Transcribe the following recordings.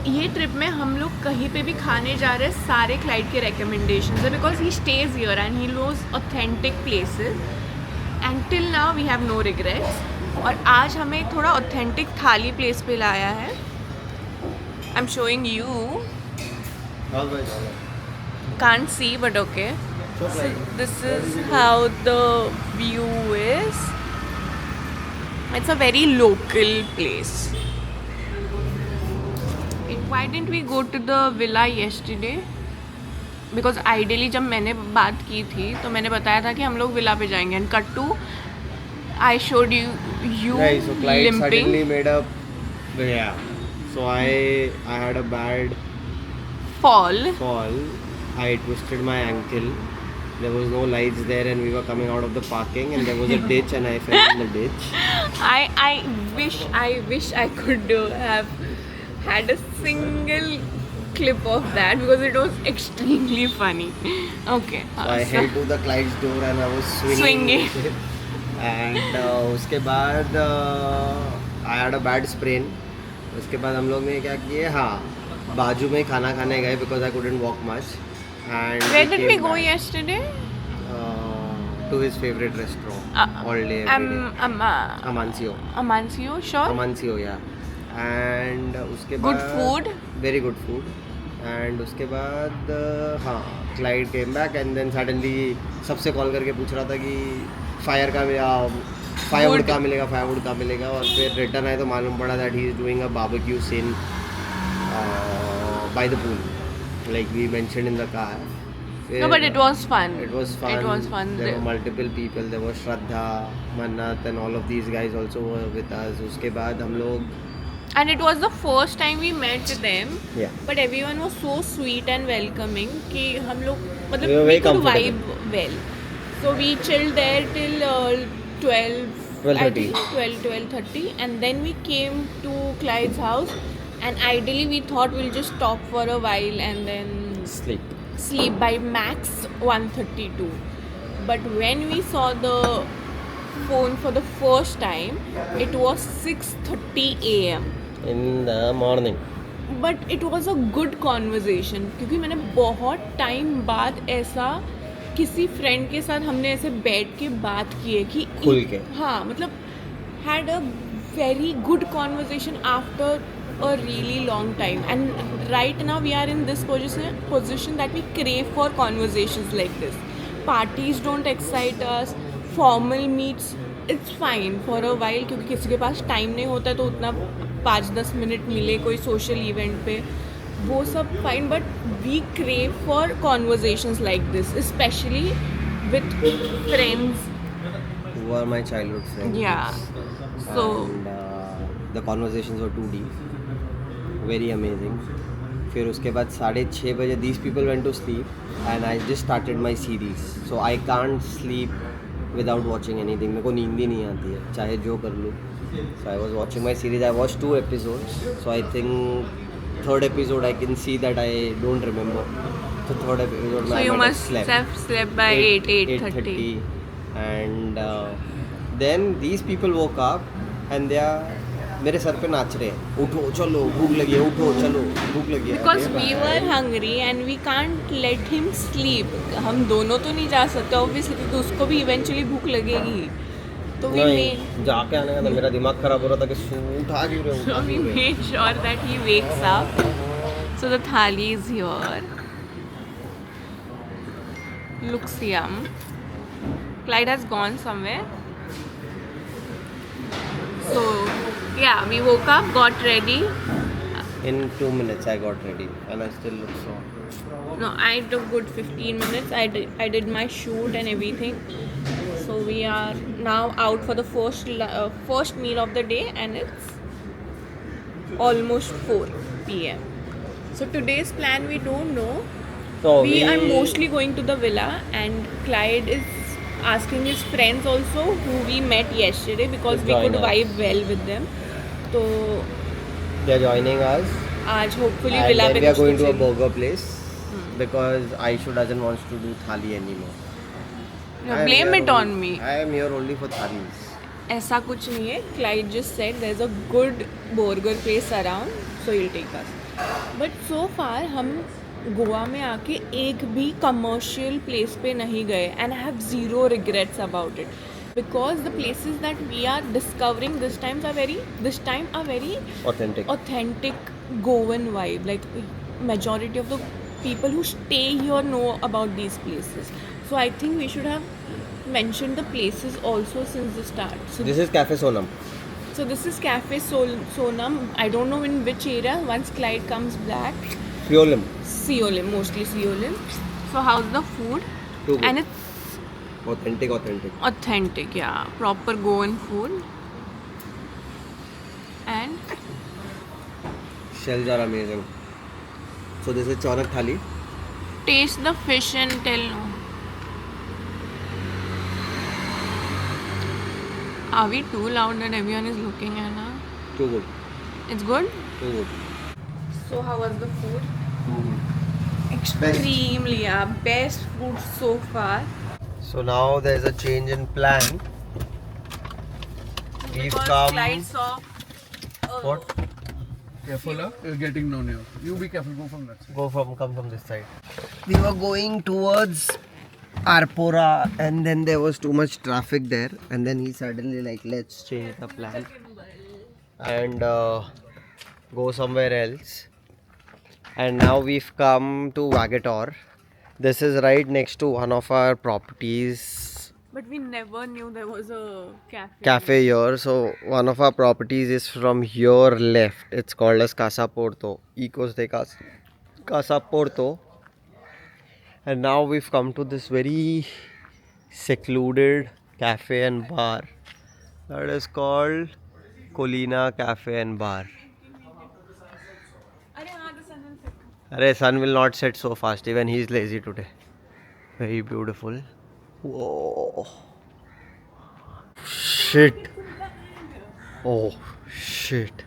ये ट्रिप में हम लोग कहीं पे भी खाने जा रहे हैं, सारे क्लाइड के रिकमेंडेशंस है because he stays here and he knows authentic places and till now we have no regrets. और आज हमें थोड़ा ऑथेंटिक थाली प्लेस पे लाया है। I am showing you, can't see but okay. So this is how the view is. It's a very local place. Why didn't we go to the villa yesterday? Because ideally जब मैंने बात की थी तो मैंने बताया था कि हम लोग विला पे जाएंगे and cut to I showed you Right, so Clyde limping. suddenly made up. Yeah. So I had a bad fall. fall. I twisted my ankle. There was no lights there, and we were coming out of the parking, and there was a ditch, and I fell in the ditch. I wish I could have had a single clip of that because it was extremely funny. Okay. So I held to the Clyde's door, and I was swinging. And उसके बाद I had a bad sprain. उसके बाद हम लोग ने क्या किए, हाँ बाजू में खाना खाने गए because I couldn't walk much. And Where did we came go back, yesterday? to his favorite restaurant all day every day. Amancio. Amancio, sure. Amancio, yeah. And उसके Good बाद food. Very good food. And उसके बाद हाँ Clyde came back and then suddenly सबसे call करके पूछ रहा था कि फायरवुड कहाँ मिलेगा और फिर रिटर्न आए तो मालूम पड़ा that he is doing a barbecue scene by the pool, like we mentioned in the car. No, but it was fun. It was fun. It was fun. There were multiple people. There was Shraddha, Mannat, and all of these guys also were with us. उसके बाद हम लोग And it was the first time we met them. Yeah. But everyone was so sweet and welcoming कि हम लोग मतलब We were we very could comfortable. vibe well. So we chilled there till 12:30 and then we came to Clyde's house and ideally we thought we'll just talk for a while and then sleep by max 1:32. But when we saw the phone for the first time, it was 6:30 a.m. in the morning. But it was a good conversation क्योंकि मैंने बहुत time बाद ऐसा किसी friend के साथ हमने ऐसे बैठ के बात की है कि खुल के। हाँ मतलब had a very good conversation after a really long time and right now we are in this position that we crave for conversations like this. Parties don't excite us, formal meets it's fine for a while क्योंकि किसी के पास time नहीं होता है तो उतना 5-10 minute मिले कोई सोशल इवेंट पे वो सब fine but we crave for conversations like this specially with friends. Who are my childhood friends. Yeah. So And the conversations were too deep. Very amazing. फिर उसके बाद 6:30 बजे these people went to sleep and I just started my series. So I can't sleep without watching anything. मेरे को नींद ही नहीं आती है चाहे जो कर लूँ. So I was watching my series. I watched 2 episodes. So I think third episode I can see that I don't remember. The third episode so I you might must have have slept by 8:30. And then these people woke up and they are मेरे sir पे नाच रहे हैं उठो चलो भूख लगी है उठो चलो भूख लगी है. Because we were hungry and we can't let him sleep. हम दोनों तो नहीं जा सकते obviously क्योंकि उसको भी eventually भूख लगेगी. तो we नहीं जाके आने का तो मेरा दिमाग खराब हो रहा था कि उठा क्यों रहे So we made sure that he wakes up. So the thali is here. Looks yum. Clyde has gone somewhere. So yeah, we woke up, got ready. In 2 minutes I got ready and I still look so. No, I took good 15 minutes. I did my shoot and everything. So we are now out for the first meal of the day and it's almost 4 p.m. So today's plan we don't know. So we are mostly going to the villa and Clyde is asking his friends also who we met yesterday because we could vibe well with them. So they are joining us. आज hopefully And villa then पे we are कुछ going to a तो burger place because Aishu doesn't want to do thali anymore. No, blame it on me. I am here only for thalis. ऐसा कुछ नहीं है. Clyde just said there's a good burger place around, so he'll take us. But so far हम गोवा में आके एक भी commercial place पे नहीं गए, and I have zero regrets about it because the places that we are discovering this time are very Authentic. Goan vibe. Like majority of the people who stay here know about these places. So I think we should have mentioned the places also since the start. So This is Cafe Sonam. this is Cafe Sonam. I don't know in which area. Once Clyde comes back, Fiolim. Seolim, mostly Seolim. So how's the food? Too good. And it's Authentic. yeah, proper Goan food. And Shells are amazing. So this is Chorak Thali. taste the fish and tell no. Are we too loud that everyone is looking at us? Too good. It's good? Too good. So how was the food? Extremely, yeah. Best food so far. So now there's a change in plan. We've Because come. Clyde saw What? Careful, you're getting known here. You be careful, go from that side. Come from this side. We were going towards Arpora and then there was too much traffic there and then he suddenly like let's change the plan and go somewhere else. And now we've come to Vagator. This is right next to one of our properties. But we never knew there was a Cafe here. So one of our properties is from here left. It's called as Casa Porto. Ecos de Casa Porto. And now we've come to this very secluded cafe and bar that is called Colina Cafe and Bar. Arey, sun will not set so fast. Even he is lazy today. Very beautiful. Whoa. Shit. Oh shit.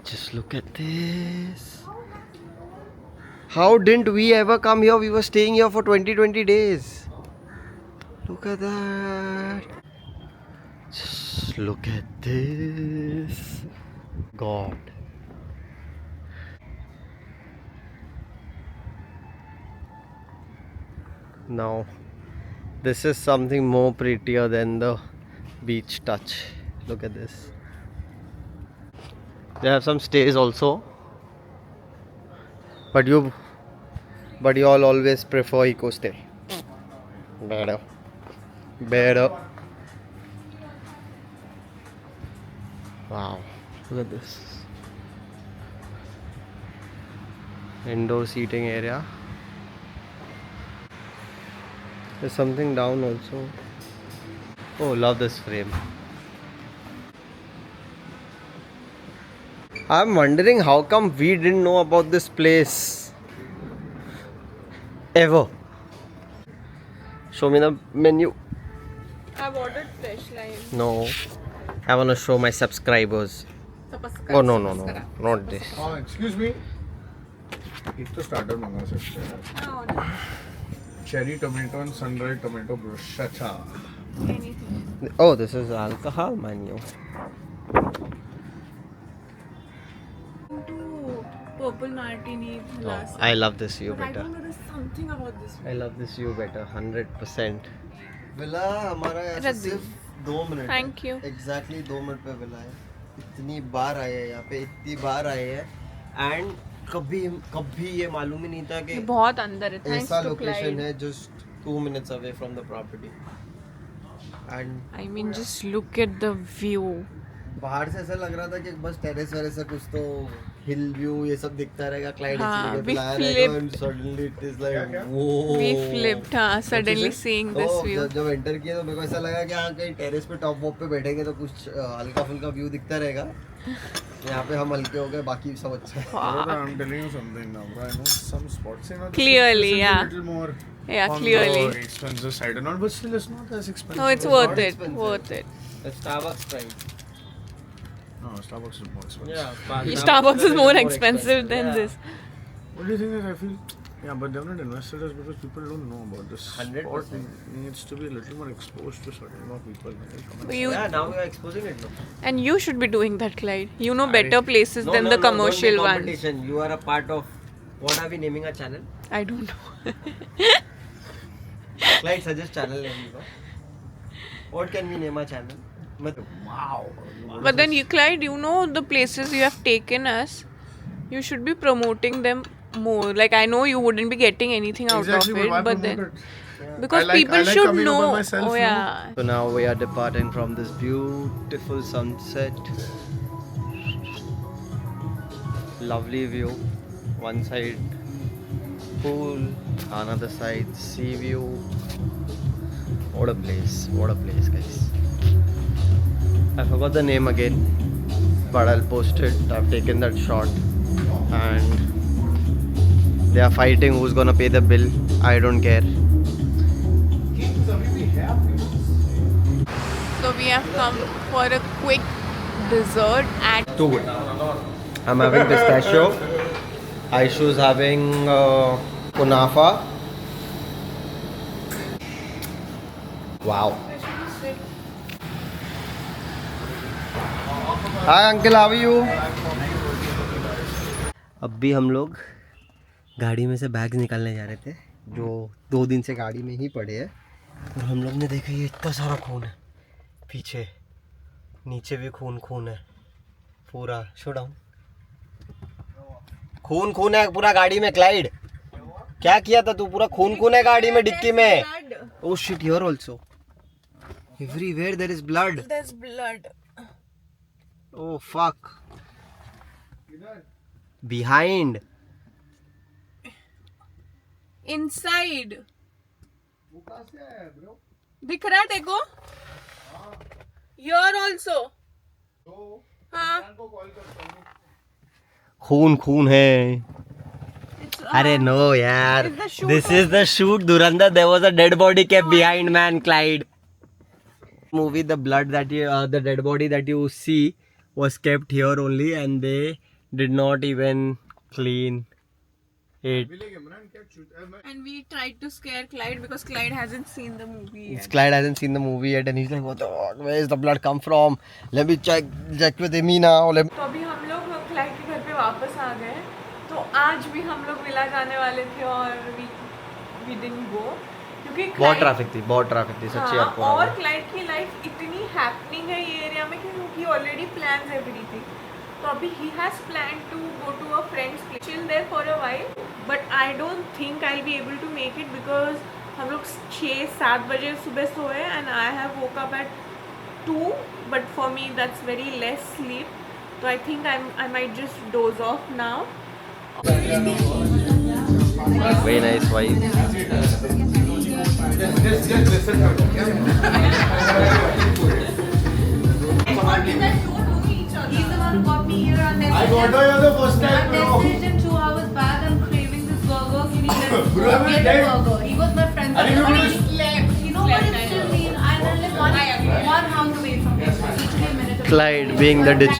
Just look at this. How didn't we ever come here? We were staying here for 20 days. Look at that. Just look at this. God. Now, this is something more prettier than the beach touch. Look at this. They have some stays also. But you all always prefer eco stay. Better. Wow. Look at this. Indoor seating area. There's something down also. Oh, love this frame. I'm wondering how come we didn't know about this place ever. Show me the menu. I've ordered fresh lime. No, I want to show my subscribers. Oh no, not this. Excuse me. एक तो starter मंगा सकते हैं. Cherry tomato and sun-dried tomato bruschetta. Anything. Oh, this is alcohol menu. Purple martini Oh, last. I love this view But I better. don't know, there's something about this. I love this view better, 100%. Villa हमारा यहाँ रख से दो. सिर्फ 2 minute. Thank you. Exactly 2 minute पे villa है. इतनी बार आए हैं यहाँ पे, इतनी बार आए हैं, and कभी ये मालूम ही नहीं था कि बहुत अंदर है. Thanks ऐसा to लोकेशन Clyde. है just 2 minutes away from the property. And I mean, just look at the view. बाहर से ऐसा लग रहा था कि बस टेरेस वेरेस से कुछ तो हिल व्यू ये सब दिखता रहेगा. क्लाइड हाँ, इसलिए we बुला रहेगा flipped. and suddenly it is like whoa. We flipped, suddenly seeing this तो view. जब एंटर किया तो मेरे को ऐसा लगा कि हाँ कहीं टेरेस पे टॉप वॉप पे बैठेंगे तो कुछ हल्का फुल्का व्यू दिखता रहेगा. यहाँ पे हम हल्के हो गए, बाकी सब अच्छा है. I'm telling you something now, bro. I know some spots in Clearly, yeah. a little more Yeah, on clearly. the expensive side or not, but still it's not as expensive. No, it's as worth not it. expensive. Worth it. The Starbucks price. No, Starbucks is more expensive. Yeah, Starbucks is more expensive than this. What do you think? Is I feel Yeah, but they've not invested us because people don't know about this. 100%. Sport needs to be a little more exposed to certain more people. You Yeah, now we are exposing it now. and you should be doing that, Clyde. You know better places than the don't commercial make ones. competition. You are a part of. What are we naming our channel? I don't know. Clyde, suggest channel name. You know? What can we name our channel? Wow. But then you, Clyde, you know the places you have taken us. You should be promoting them more. Like I know you wouldn't be getting anything out Exactly, of it, why but promote then it? because I like- people I like should coming over know. myself, Oh no? yeah. So now we are departing from this beautiful sunset. Lovely view. One side pool, another side sea view. What a place! What a place, guys. I forgot the name again, but I'll post it. I've taken that shot, and they are fighting who's gonna pay the bill. I don't care. So we have come for a quick dessert at. Too good. I'm having pistachio. Aishu's having kunafa. Wow. Hi uncle, how are you? अब भी हम लोग गाड़ी में से bags निकालने जा रहे थे जो 2 दिन से गाड़ी में ही पड़े हैं, और हम लोग ने देखा ये इतना सारा खून है पीछे, नीचे भी खून खून है पूरा। Show down. खून खून है पूरा गाड़ी में। क्लाइड, क्या किया था तू? पूरा खून खून है गाड़ी में, डिक्की में। Oh shit, here also everywhere there is blood. There's blood. Oh fuck. Behind. Inside. दिख रहा है देखो? Here also. हाँ. खून खून है। अरे नो यार, It's the shoot this is the shoot Dhurandhar. There was a dead body kept behind, man. Clyde movie, the blood that you the dead body that you see was kept here only, and they did not even clean it. And we tried to scare Clyde because Clyde hasn't seen the movie yet. Clyde hasn't seen the movie yet, and he's like, what the fuck? Where is the blood come from? Let me check with Amy now. तो अभी हम लोग Clyde के घर पे वापस आ गए। तो आज भी हम लोग विला जाने वाले थे और we didn't go क्योंकि बहुत Clyde- ट्रैफिक थी सच्ची हाँ, आपको। और क्लाइड की लाइफ इतनी हैपनिंग है ये एरिया में क्योंकि ऑलरेडी प्लान्स एवरीथिंग। तो अभी ही has plan to go to a friends place, chill there for a while, but I don't think I will be able to make it because हम लोग 6-7 बजे सुबह सोए and I have woke up at 2, but for me that's very less sleep. तो I think I might just doze off now. Very nice wife. He's the one who got me here on this. I got her the first time, I bro. messaged him 2 hours back. I'm craving this burger. Can you let's Bro, I'm get dead. a burger? He was my friend. I didn't But know he slept. You know what it still means? I live one house away from him. Literally a minute away. Clyde being the